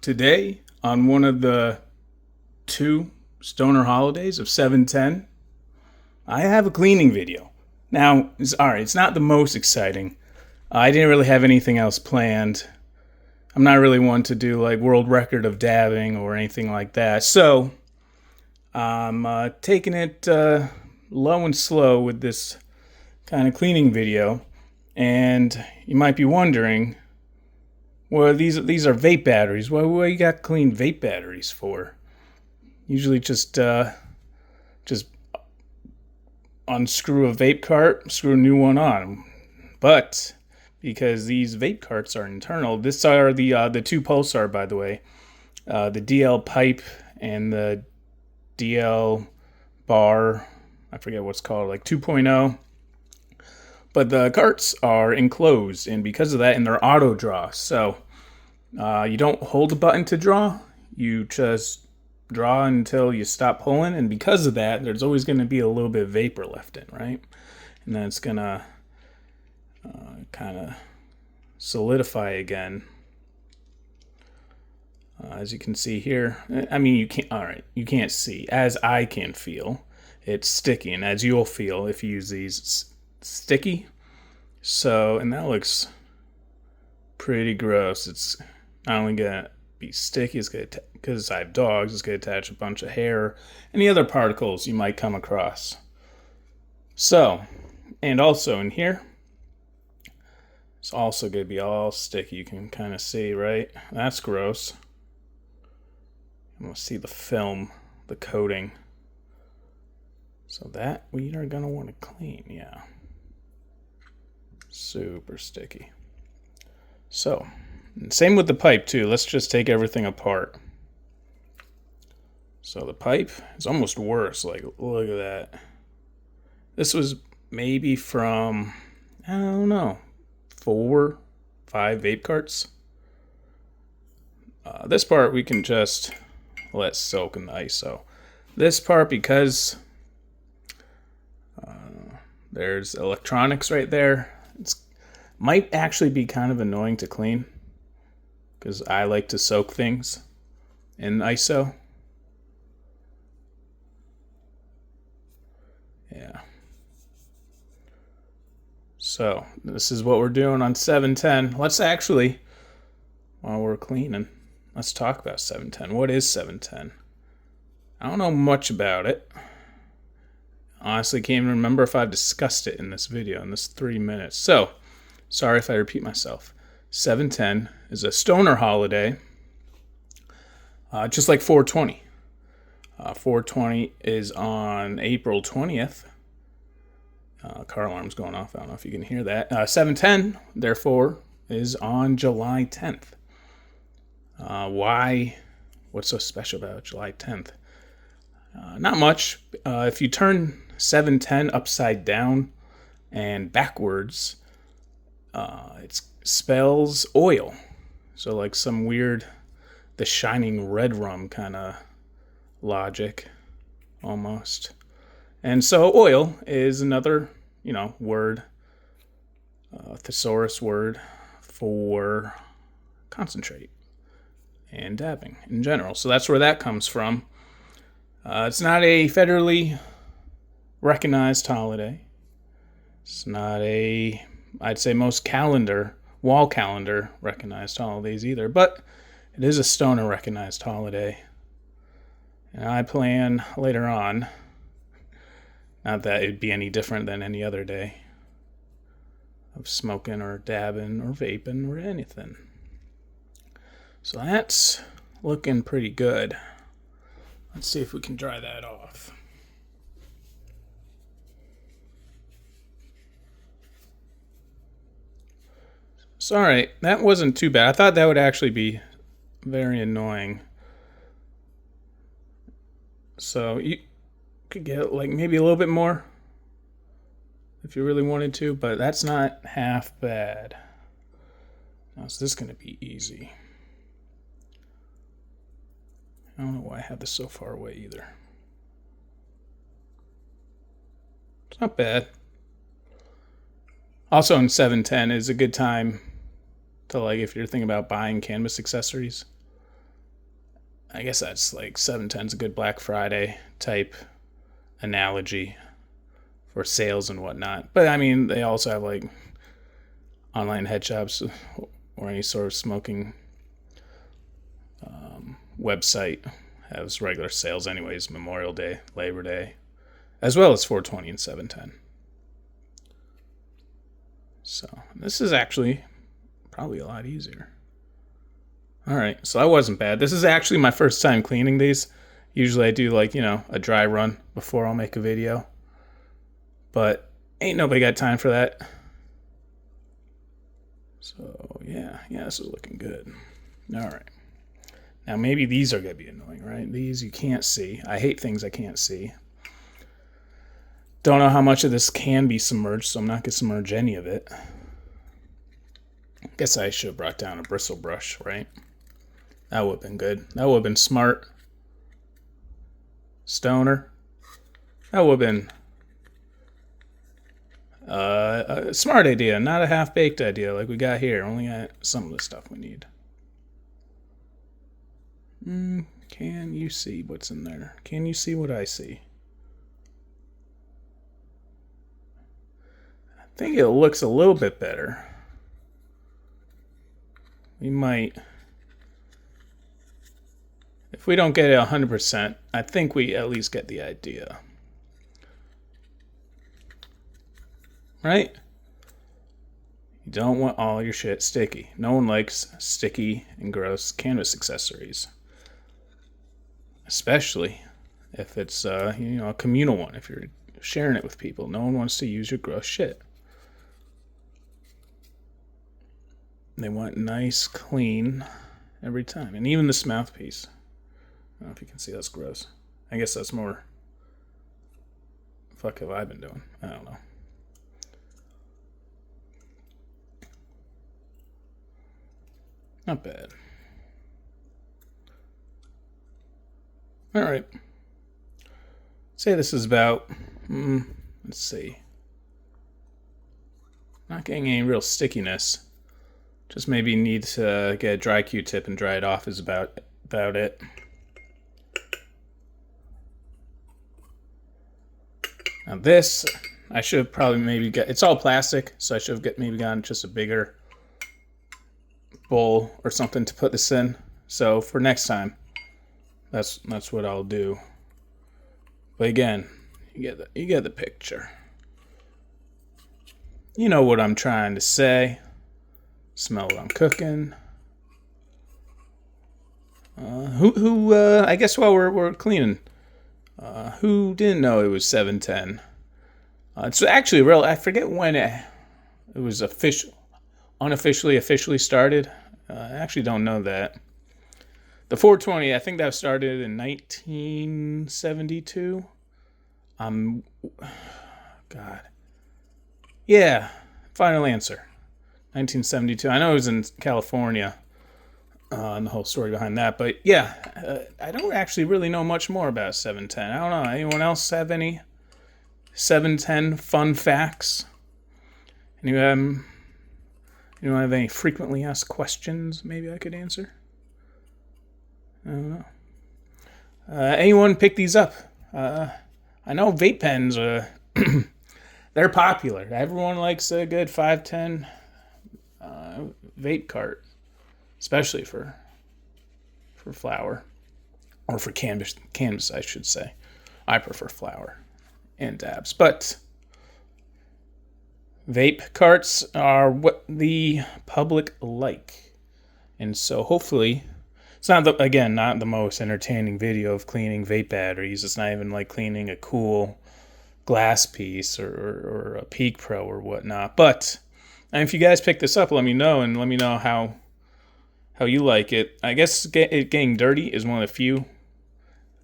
Today, on one of the two stoner holidays of 710, I have a cleaning video. Now, it's not the most exciting. I didn't really have anything else planned. I'm not really one to do like world record of dabbing or anything like that. So, I'm taking it low and slow with this kind of cleaning video. And you might be wondering, well, these are vape batteries. What you got clean vape batteries for? Usually just unscrew a vape cart, screw a new one on. But because these vape carts are internal, this are the two Pulsar, by the way, the DL pipe and the DL bar. I forget what's called, like 2.0. But the carts are enclosed, and because of that, and they're auto draw. So you don't hold the button to draw. You just draw until you stop pulling, and because of that, there's always going to be a little bit of vapor left in, right? And then it's going to kind of solidify again. As you can see here, I mean, you can't see. As I can feel, it's sticky, and as you'll feel if you use these, sticky. So, and that looks pretty gross. It's not only gonna be sticky, it's gonna because I have dogs, it's gonna attach a bunch of hair, any other particles you might come across. So, and also in here, it's also gonna be all sticky. You can kind of see, right? That's gross. I'm gonna see the film, the coating. So that we are gonna want to clean, yeah. Super sticky. So, same with the pipe too. Let's just take everything apart. So the pipe is almost worse. Like, look at that. This was maybe from, I don't know, 4, 5 vape carts. This part we can just let soak in the ISO. This part, because there's electronics right there, it might actually be kind of annoying to clean because I like to soak things in ISO. Yeah. So this is what we're doing on 710. Let's actually, while we're cleaning, let's talk about 710. What is 710? I don't know much about it. Honestly, can't even remember if I've discussed it in this video, in this 3 minutes. So, sorry if I repeat myself. 710 is a stoner holiday, just like 420. 420 is on April 20th. Car alarm's going off. I don't know if you can hear that. 710, therefore, is on July 10th. Why? What's so special about July 10th? Not much. If you turn 710 upside down and backwards, it spells oil. So like some weird, the shining red rum kind of logic, almost. And so oil is another, word, thesaurus word for concentrate and dabbing in general. So that's where that comes from. It's not a federally recognized holiday. It's not I'd say most wall calendar recognized holidays either, but it is a stoner recognized holiday. And I plan later on, not that it'd be any different than any other day, of smoking or dabbing or vaping or anything. So that's looking pretty good. Let's see if we can dry that off. So, all right, that wasn't too bad. I thought that would actually be very annoying. So you could get like maybe a little bit more if you really wanted to, but that's not half bad. Now, is this going to be easy? I don't know why I have this so far away either. It's not bad. Also in 710 is a good time to, like, if you're thinking about buying cannabis accessories, I guess that's like 710's a good Black Friday type analogy for sales and whatnot. But I mean, they also have like online head shops or any sort of smoking website has regular sales anyways, Memorial Day, Labor Day, as well as 420 and 710. So this is actually probably a lot easier. All right, so that wasn't bad. This is actually my first time cleaning these. Usually I do like, a dry run before I'll make a video. But ain't nobody got time for that. So yeah, this is looking good. All right. Now maybe these are going to be annoying, right? These you can't see. I hate things I can't see. Don't know how much of this can be submerged, so I'm not going to submerge any of it. Guess I should have brought down a bristle brush, right? That would have been good. That would have been smart. Stoner. That would have been a smart idea, not a half-baked idea like we got here. Only got some of the stuff we need. Can you see what's in there? Can you see what I see? I think it looks a little bit better. We might... If we don't get it 100%, I think we at least get the idea. Right? You don't want all your shit sticky. No one likes sticky and gross canvas accessories. Especially if it's a communal one, if you're sharing it with people. No one wants to use your gross shit. They want nice, clean every time. And even this mouthpiece. I don't know if you can see, that's gross. I guess that's more... Fuck have I been doing? I don't know. Not bad. Alright. Say this is about... let's see. Not getting any real stickiness. Just maybe need to get a dry Q-tip and dry it off is about it. Now this, I should have probably maybe got... It's all plastic, so I should have maybe gotten just a bigger bowl or something to put this in. So for next time, that's what I'll do. But again, you get the picture. You know what I'm trying to say. Smell what I'm cooking. I guess while we're cleaning, who didn't know it was 710? It's actually real. I forget when it was officially started. I actually don't know that. The 420, I think that started in 1972. God. Yeah, final answer. 1972. I know it was in California, and the whole story behind that. But yeah, I don't actually really know much more about 710. I don't know. Anyone else have any 710 fun facts? Anyone have any frequently asked questions maybe I could answer? I don't know. Anyone pick these up? I know vape pens, they're popular. Everyone likes a good 510 vape cart, especially for flower, or for canvas, I should say. I prefer flower and dabs, but vape carts are what the public like, and so hopefully it's not the most entertaining video of cleaning vape batteries. It's not even like cleaning a cool glass piece or a Peak Pro or whatnot. But if you guys pick this up, let me know, and let me know how you like it. I guess it getting dirty is one of the few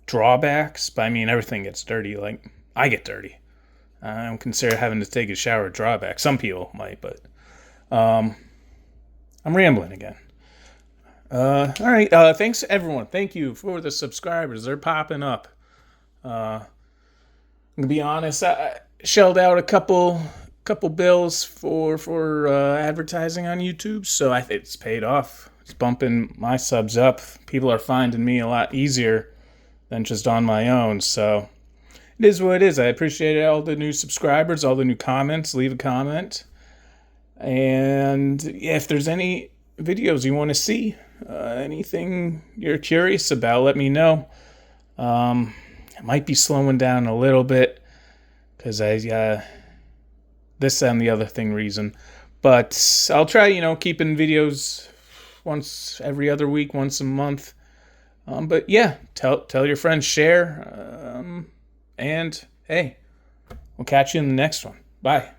drawbacks, but I mean, everything gets dirty. Like, I get dirty. I don't consider having to take a shower a drawback. Some people might, but I'm rambling again. All right. Thanks everyone. Thank you for the subscribers. They're popping up. To be honest, I shelled out a couple couple bills for advertising on YouTube, so I think it's paid off. It's bumping my subs up. People are finding me a lot easier than just on my own. So it is what it is. I appreciate all the new subscribers, all the new comments. Leave a comment. And if there's any videos you want to see, anything you're curious about, let me know. It might be slowing down a little bit because this and the other thing reason. But I'll try, keeping videos once every other week, once a month. But yeah, tell your friends, share. And hey, we'll catch you in the next one. Bye.